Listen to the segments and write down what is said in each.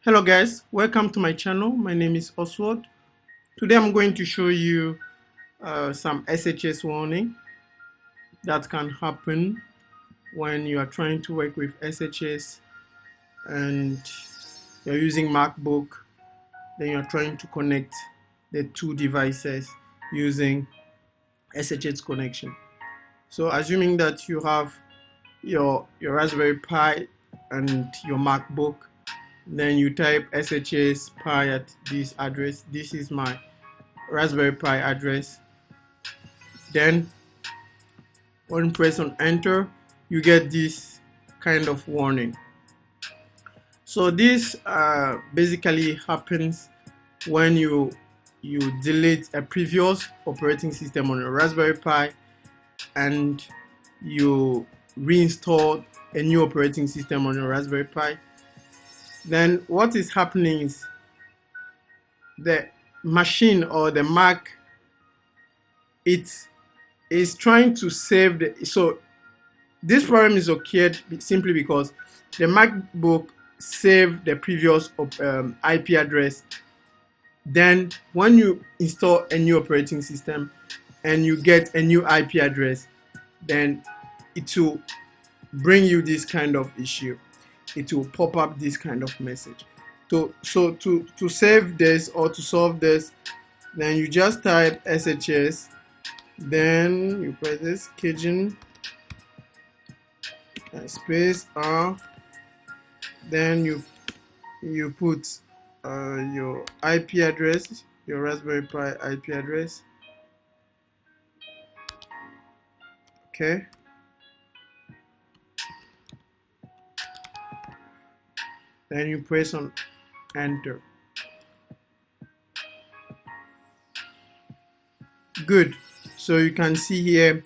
Hello guys, welcome to my channel. My name is Oswald. Today I'm going to show you some SSH warning that can happen when you are trying to work with SSH and you're using MacBook, then you're trying to connect the two devices using SSH connection. So assuming that you have your Raspberry Pi and your MacBook, then you type SSH Pi at this address. This is my Raspberry Pi address. Then when you press on enter, you get this kind of warning. So this basically happens when you delete a previous operating system on your Raspberry Pi and you reinstall a new operating system on your Raspberry Pi. Then what is happening is the machine or the Mac, it is trying to save the, so this problem is occurred simply because the MacBook saved the previous IP address. Then when you install a new operating system and you get a new IP address, then it will bring you this kind of issue. It will pop up this kind of message. So to save this or to solve this, then you just type SSH, then you press this Cajun space R, then you put your IP address, your Raspberry Pi IP address. Okay. Then you press on enter. Good. So you can see here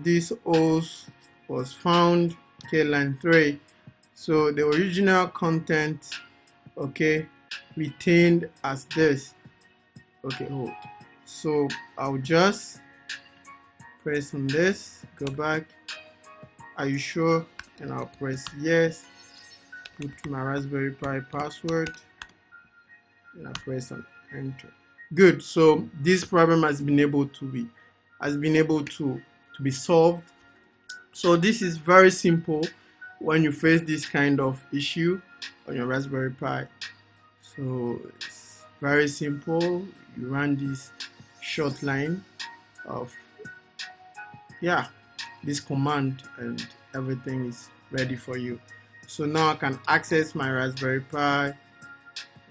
this host was found, okay, line 3. So the original content, okay, retained as this. Okay, hold. So I'll just press on this, go back. Are you sure? And I'll press yes. Put my Raspberry Pi password and I press on enter. Good. So this problem has been able to be solved. So this is very simple when you face this kind of issue on your Raspberry Pi. So it's very simple. You run this short line of this command and everything is ready for you. So now I can access my Raspberry Pi,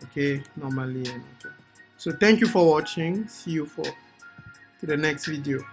okay, normally. And okay. So thank you for watching. See you to the next video.